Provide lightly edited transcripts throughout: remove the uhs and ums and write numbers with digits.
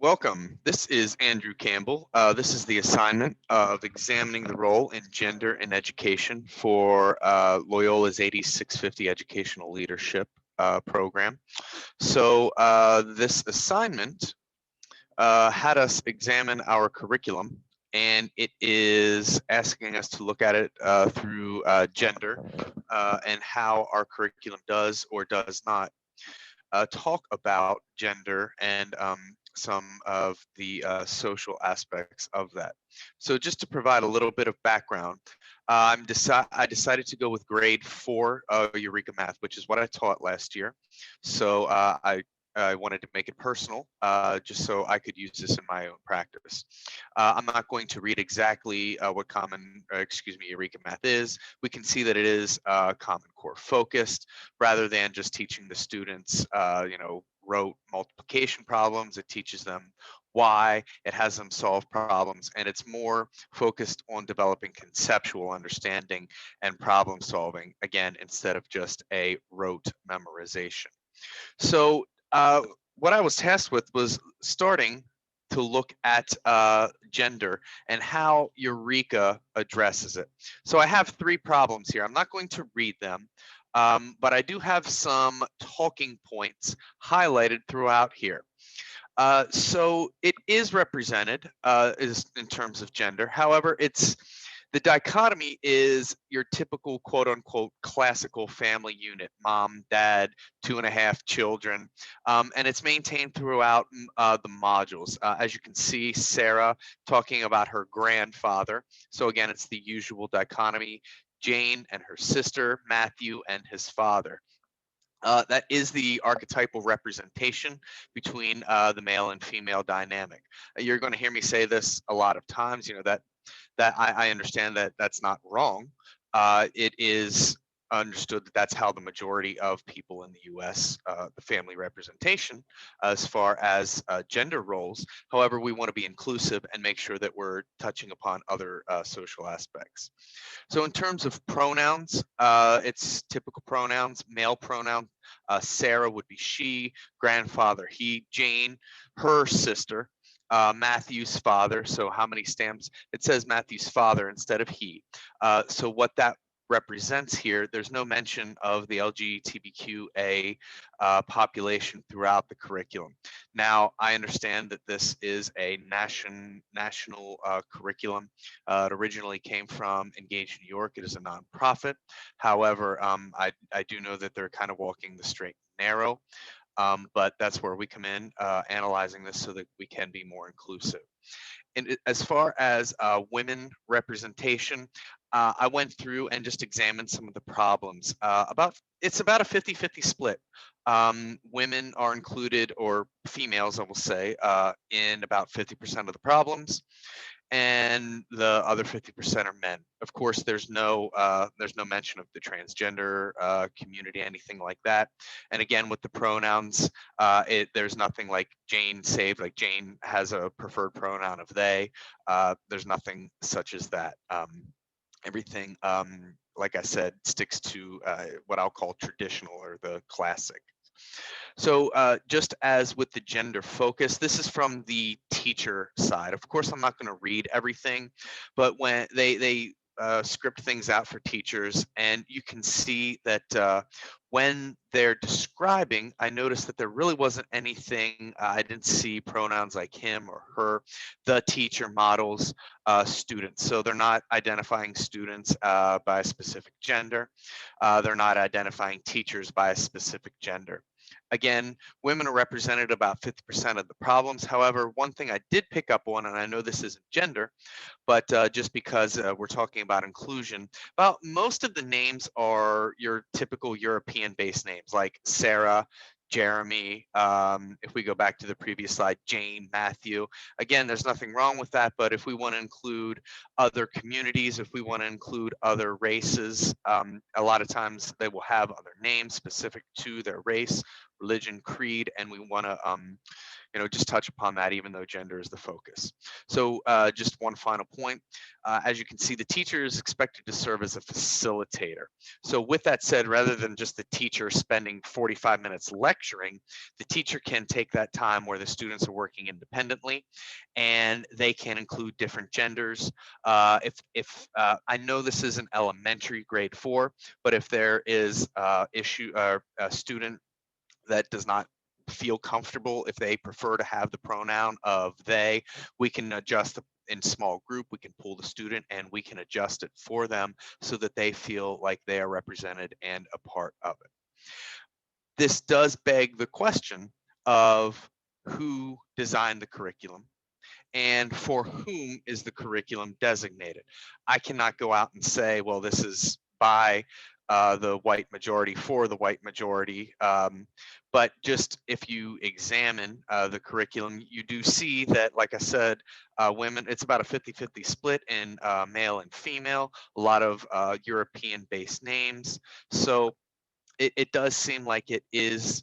Welcome. This is Andrew Campbell. This is the assignment of examining the role in gender in education for Loyola's 8650 Educational Leadership Program. So this assignment had us examine our curriculum, and it is asking us to look at it through gender and how our curriculum does or does not talk about gender and some of the social aspects of that. So just to provide a little bit of background, I decided to go with grade 4 of Eureka Math, which is what I taught last year. So I wanted to make it personal, just so I could use this in my own practice. I'm not going to read exactly what Eureka Math is. We can see that it is Common Core focused, rather than just teaching the students, rote multiplication problems. It teaches them why, it has them solve problems, and it's more focused on developing conceptual understanding and problem solving, again, instead of just a rote memorization. So what I was tasked with was starting to look at gender and how Eureka addresses it. So I have 3 problems here. I'm not going to read them, but I do have some talking points highlighted throughout here. So it is represented is in terms of gender. However, the dichotomy is your typical quote unquote classical family unit, mom, dad, 2.5 children, and it's maintained throughout the modules. As you can see, Sarah talking about her grandfather. So again, it's the usual dichotomy, Jane and her sister, Matthew and his father. That is the archetypal representation between the male and female dynamic. You're going to hear me say this a lot of times, that I understand that that's not wrong. It is understood that that's how the majority of people in the US, the family representation, as far as gender roles. However, we want to be inclusive and make sure that we're touching upon other social aspects. So in terms of pronouns, it's typical pronouns, male pronoun. Sarah would be she, grandfather he, Jane, her sister, Matthew's father. So how many stamps? It says Matthew's father instead of he. So what that represents here, there's no mention of the LGBTQA population throughout the curriculum. Now, I understand that this is a national curriculum. It originally came from Engage New York. It is a nonprofit. However, I do know that they're kind of walking the straight and narrow. But that's where we come in, analyzing this so that we can be more inclusive. And as far as women representation, I went through and just examined some of the problems. It's about a 50-50 split. Women are included, or females, I will say, in about 50% of the problems, and the other 50% are men. Of course, there's no mention of the transgender community, anything like that. And again, with the pronouns, there's nothing like Jane saved. Like Jane has a preferred pronoun of they. There's nothing such as that. Everything, like I said, sticks to what I'll call traditional or the classic. So just as with the gender focus, this is from the teacher side. Of course, I'm not going to read everything, but when they script things out for teachers, and you can see that when they're describing, I noticed that there really wasn't anything. I didn't see pronouns like him or her. The teacher models students, so they're not identifying students by a specific gender. They're not identifying teachers by a specific gender. Again, women are represented about 50% of the problems. However, one thing I did pick up on, and I know this isn't gender, but just because we're talking about inclusion, about most of the names are your typical European-based names like Sarah, Jeremy, if we go back to the previous slide, Jane, Matthew. Again, there's nothing wrong with that, but if we want to include other communities, if we want to include other races, a lot of times they will have other names specific to their race, religion, creed, and we want to just touch upon that, even though gender is the focus. So just one final point. As you can see, the teacher is expected to serve as a facilitator. So with that said, rather than just the teacher spending 45 minutes lecturing, the teacher can take that time where the students are working independently, and they can include different genders. If I know this is an elementary grade 4, but if there is a student that does not feel comfortable, if they prefer to have the pronoun of they, we can adjust in small group, we can pull the student and we can adjust it for them so that they feel like they are represented and a part of it. This does beg the question of who designed the curriculum and for whom is the curriculum designated. I cannot go out and say, well, this is by the white majority for the white majority. But just if you examine the curriculum, you do see that, like I said, women, it's about a 50-50 split in male and female, a lot of European-based names. So it does seem like it is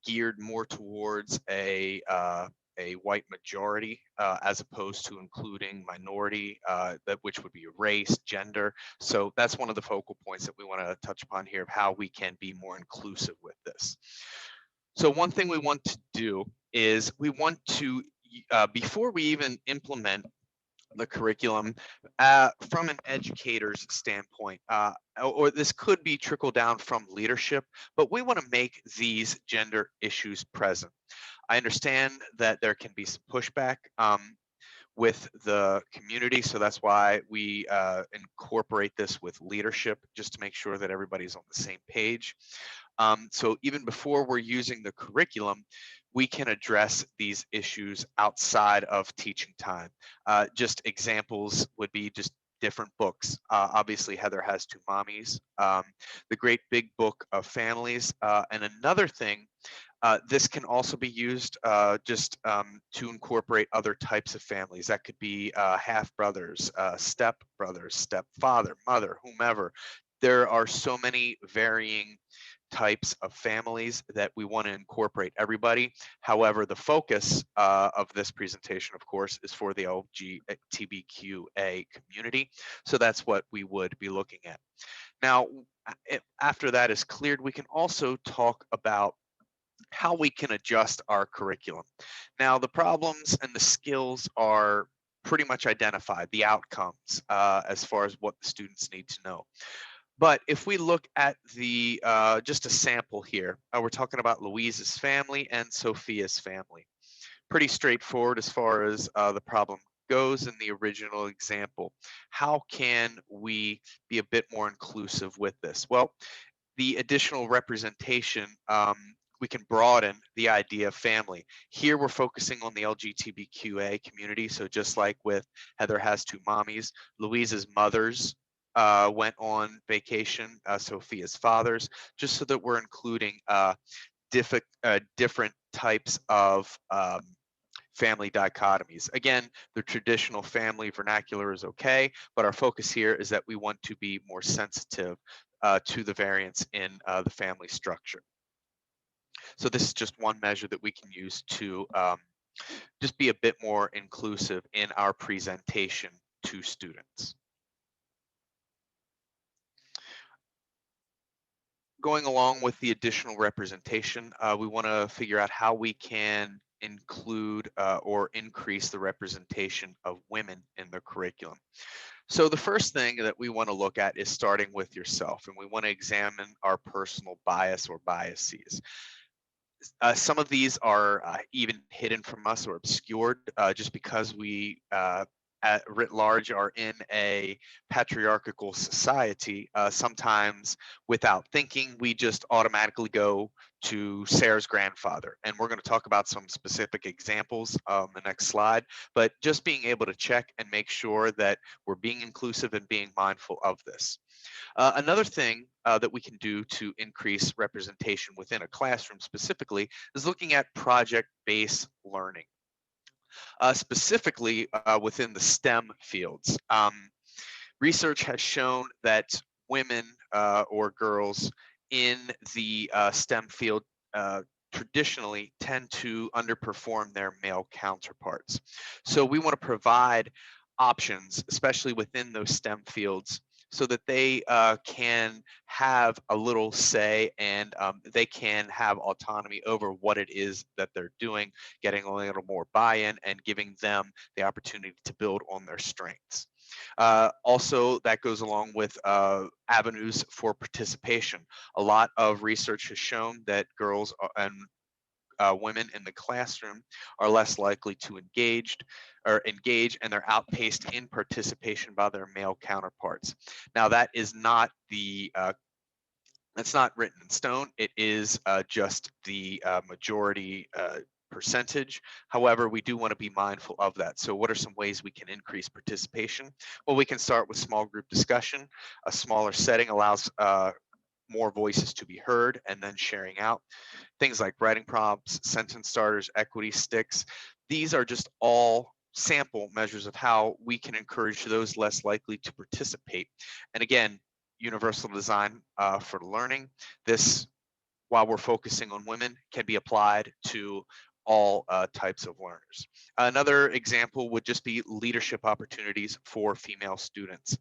geared more towards a white majority as opposed to including minority, that which would be race, gender. So that's one of the focal points that we want to touch upon here of how we can be more inclusive with this. So one thing we want to do is we want to, before we even implement the curriculum from an educator's standpoint, or this could be trickle down from leadership, but we want to make these gender issues present. I understand that there can be some pushback with the community, so that's why we incorporate this with leadership, just to make sure that everybody's on the same page. So even before we're using the curriculum, we can address these issues outside of teaching time. Just examples would be just different books. Obviously, Heather Has Two Mommies, The Great Big Book of Families, and another thing, this can also be used to incorporate other types of families. That could be half brothers, step brothers, stepfather, mother, whomever. There are so many varying types of families that we want to incorporate everybody. However, the focus of this presentation, of course, is for the LGBTQA community. So that's what we would be looking at. Now, after that is cleared, we can also talk about how we can adjust our curriculum. Now, the problems and the skills are pretty much identified, the outcomes as far as what the students need to know. But if we look at the just a sample here, we're talking about Louise's family and Sophia's family. Pretty straightforward as far as the problem goes in the original example. How can we be a bit more inclusive with this? Well, the additional representation, we can broaden the idea of family. Here we're focusing on the LGBTQA community. So just like with Heather Has Two Mommies, Louise's mothers went on vacation, Sophia's fathers, just so that we're including different types of family dichotomies. Again, the traditional family vernacular is okay, but our focus here is that we want to be more sensitive to the variance in the family structure. So this is just one measure that we can use to just be a bit more inclusive in our presentation to students. Going along with the additional representation, we want to figure out how we can include or increase the representation of women in the curriculum. So the first thing that we want to look at is starting with yourself, and we want to examine our personal bias or biases. Some of these are even hidden from us or obscured just because we writ large are in a patriarchal society. Sometimes without thinking, we just automatically go to Sarah's grandfather. And we're going to talk about some specific examples on the next slide, but just being able to check and make sure that we're being inclusive and being mindful of this. Another thing that we can do to increase representation within a classroom specifically is looking at project-based learning, specifically within the STEM fields. Research has shown that women or girls in the STEM field traditionally tend to underperform their male counterparts. So we want to provide options, especially within those STEM fields, so that they can have a little say, and they can have autonomy over what it is that they're doing, getting a little more buy-in and giving them the opportunity to build on their strengths. Also, that goes along with avenues for participation. A lot of research has shown that girls and women in the classroom are less likely to engage, and they're outpaced in participation by their male counterparts. Now, that's not written in stone. It is just the majority percentage. However, we do want to be mindful of that. So what are some ways we can increase participation? Well, we can start with small group discussion. A smaller setting allows more voices to be heard, and then sharing out. Things like writing prompts, sentence starters, equity sticks. These are just all sample measures of how we can encourage those less likely to participate. And again, universal design for learning. This, while we're focusing on women, can be applied to all types of learners. Another example would just be leadership opportunities for female students.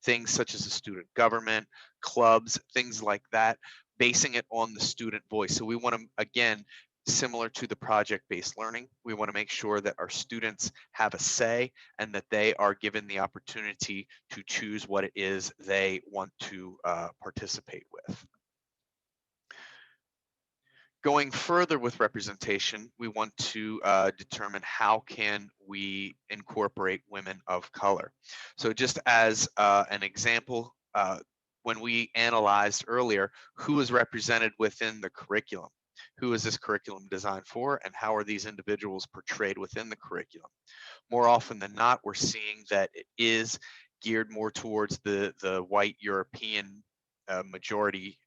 Things such as a student government, clubs, things like that, basing it on the student voice. So we want to, again, similar to the project-based learning, we want to make sure that our students have a say and that they are given the opportunity to choose what it is they want to participate with. Going further with representation, we want to determine how can we incorporate women of color. So just as an example, when we analyzed earlier who is represented within the curriculum, who is this curriculum designed for, and how are these individuals portrayed within the curriculum? More often than not, we're seeing that it is geared more towards the white European majority,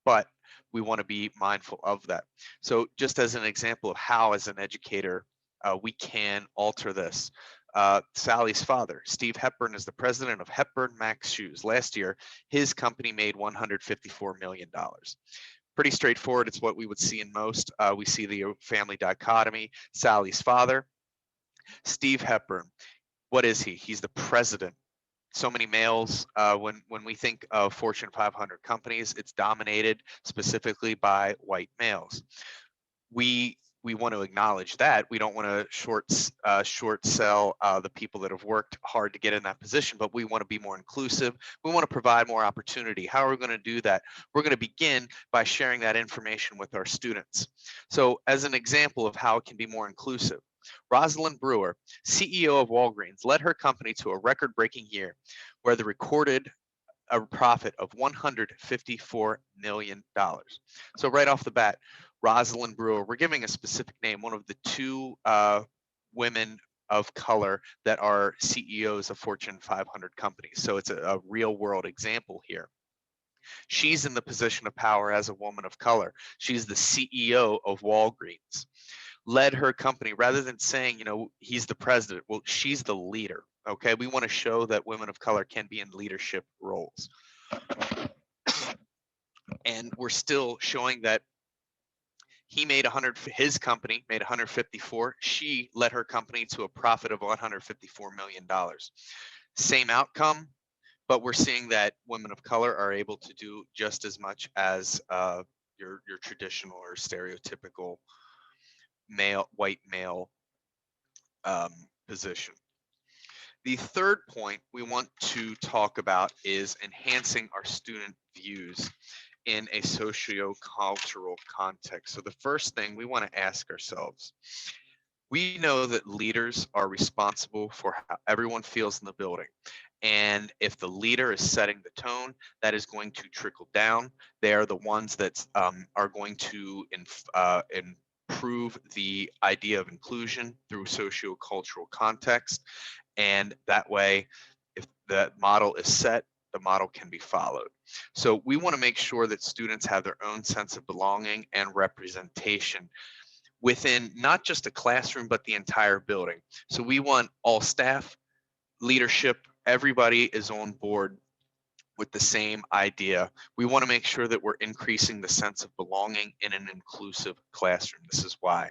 but we want to be mindful of that. So just as an example of how, as an educator, we can alter this. Sally's father, Steve Hepburn, is the president of Hepburn Max Shoes. Last year, his company made $154 million. Pretty straightforward. It's what we would see in most. We see the family dichotomy. Sally's father, Steve Hepburn. What is he? He's the president. So many males. When we think of Fortune 500 companies, it's dominated specifically by white males. We want to acknowledge that. We don't want to short sell the people that have worked hard to get in that position, but we want to be more inclusive. We want to provide more opportunity. How are we going to do that? We're going to begin by sharing that information with our students. So as an example of how it can be more inclusive, Rosalind Brewer, CEO of Walgreens, led her company to a record-breaking year where they recorded a profit of $154 million. So right off the bat, Rosalind Brewer, we're giving a specific name, one of the two women of color that are CEOs of Fortune 500 companies. So it's a real world example here. She's in the position of power as a woman of color. She's the CEO of Walgreens. Led her company, rather than saying, he's the president, well, she's the leader. Okay, we want to show that women of color can be in leadership roles. And we're still showing that his company made 154. She led her company to a profit of $154 million. Same outcome, but we're seeing that women of color are able to do just as much as your traditional or stereotypical white male position. The third point we want to talk about is enhancing our student views in a socio-cultural context. So the first thing we want to ask ourselves, we know that leaders are responsible for how everyone feels in the building. And if the leader is setting the tone, that is going to trickle down. They are the ones that are going to improve the idea of inclusion through socio-cultural context. And that way, if that model is set, the model can be followed. So we want to make sure that students have their own sense of belonging and representation within not just a classroom, but the entire building. So we want all staff, leadership, everybody is on board with the same idea. We want to make sure that we're increasing the sense of belonging in an inclusive classroom. This is why.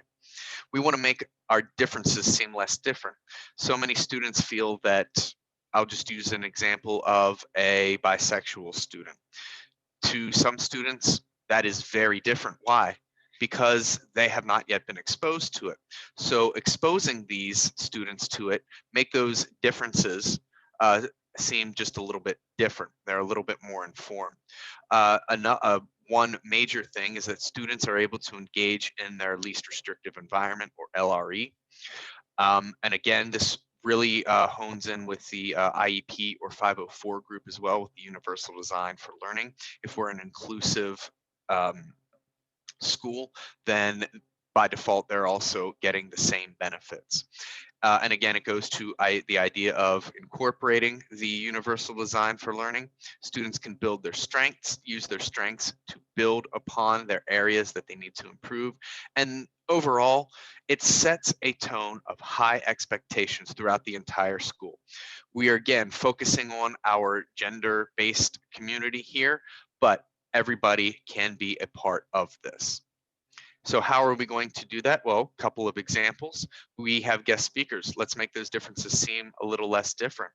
We want to make our differences seem less different. So many students feel that, I'll just use an example of a bisexual student. To some students, that is very different. Why? Because they have not yet been exposed to it. So exposing these students to it make those differences seem just a little bit different. They're a little bit more informed. One major thing is that students are able to engage in their least restrictive environment, or LRE. And again, this really hones in with the IEP or 504 group as well, with the Universal Design for Learning. If we're an inclusive um, school, then by default, they're also getting the same benefits. And again, it goes to the idea of incorporating the Universal Design for Learning. Students can build their strengths, use their strengths to build upon their areas that they need to improve. And overall, it sets a tone of high expectations throughout the entire school. We are again focusing on our gender-based community here, but everybody can be a part of this. So how are we going to do that? Well, a couple of examples. We have guest speakers. Let's make those differences seem a little less different.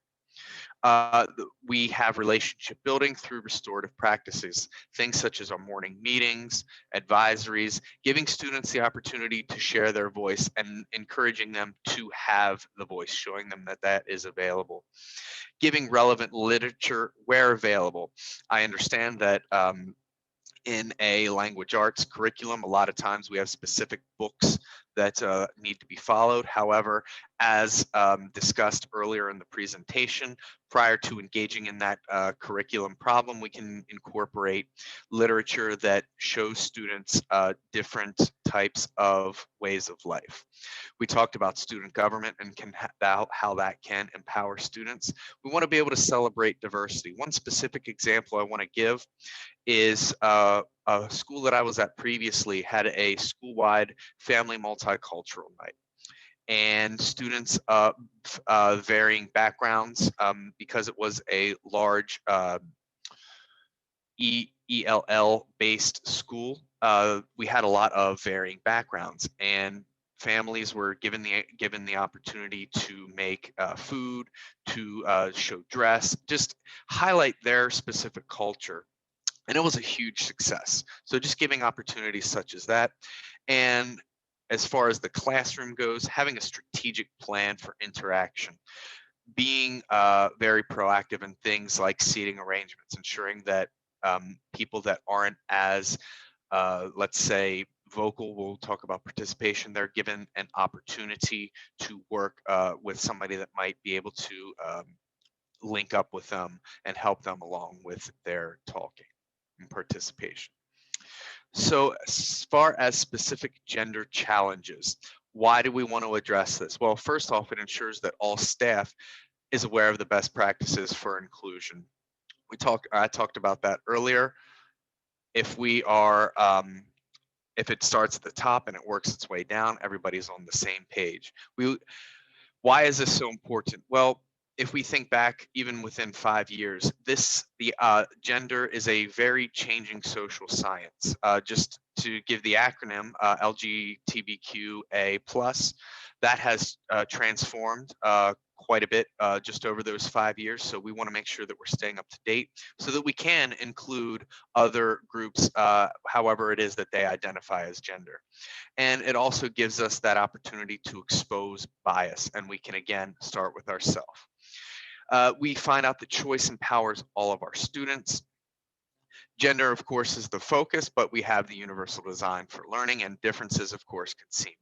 We have relationship building through restorative practices, things such as our morning meetings, advisories, giving students the opportunity to share their voice and encouraging them to have the voice, showing them that that is available. Giving relevant literature where available. I understand that in a language arts curriculum, a lot of times we have specific books that need to be followed. However, as discussed earlier in the presentation, prior to engaging in that curriculum problem, we can incorporate literature that shows students different types of ways of life. We talked about student government and how that can empower students. We want to be able to celebrate diversity. One specific example I want to give is a school that I was at previously had a school-wide family multicultural night, and students varying backgrounds, because it was a large ELL based school. We had a lot of varying backgrounds, and families were given the opportunity to make food, to show dress, just highlight their specific culture. And it was a huge success. So just giving opportunities such as that. And as far as the classroom goes, having a strategic plan for interaction, being very proactive in things like seating arrangements, ensuring that people that aren't as, let's say, vocal, we'll talk about participation, they're given an opportunity to work with somebody that might be able to link up with them and help them along with their talking and participation. So as far as specific gender challenges, why do we want to address this? Well, first off, it ensures that all staff is aware of the best practices for inclusion. I talked about that earlier. If we are, if it starts at the top and it works its way down, everybody's on the same page. Why is this so important? Well, if we think back even within 5 years, the gender is a very changing social science. Just to give the acronym LGBTQA+, that has transformed quite a bit just over those 5 years. So we want to make sure that we're staying up to date so that we can include other groups, however it is that they identify as gender. And it also gives us that opportunity to expose bias, and we can again start with ourselves. We find out that choice empowers all of our students. Gender, of course, is the focus, but we have the Universal Design for Learning, and differences, of course, can seem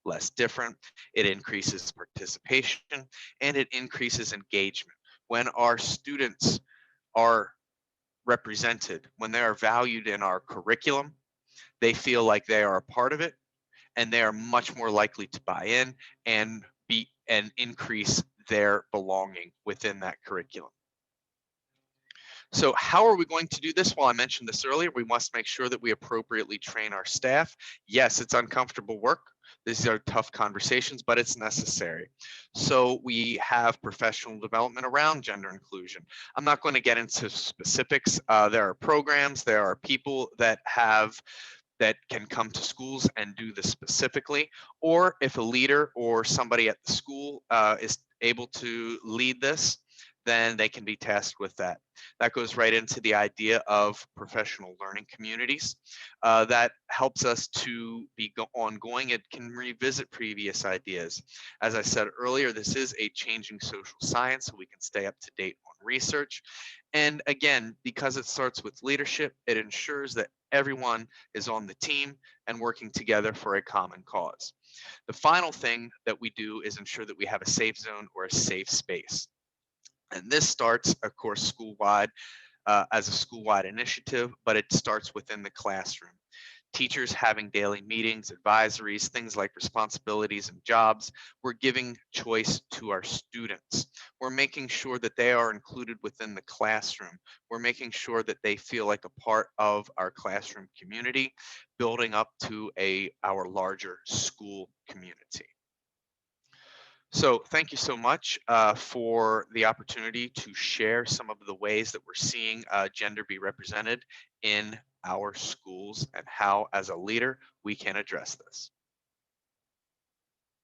less different. It increases participation and it increases engagement. When our students are represented, when they are valued in our curriculum, they feel like they are a part of it, and they are much more likely to buy in and increase their belonging within that curriculum. So how are we going to do this? Well, I mentioned this earlier. We must make sure that we appropriately train our staff. Yes, it's uncomfortable work, These are tough conversations, but it's necessary. So we have professional development around gender inclusion. I'm not going to get into specifics. There are programs, there are people that can come to schools and do this specifically, or if a leader or somebody at the school is able to lead this, then they can be tasked with that. That goes right into the idea of professional learning communities. That helps us to be ongoing. It can revisit previous ideas. As I said earlier, this is a changing social science, so we can stay up to date on research. And again, because it starts with leadership, it ensures that everyone is on the team and working together for a common cause. The final thing that we do is ensure that we have a safe zone or a safe space. And this starts, of course, school-wide as a school-wide initiative, but it starts within the classroom. Teachers having daily meetings, advisories, things like responsibilities and jobs. We're giving choice to our students. We're making sure that they are included within the classroom. We're making sure that they feel like a part of our classroom community, building up to our larger school community. So thank you so much for the opportunity to share some of the ways that we're seeing gender be represented in our schools and how, as a leader, we can address this.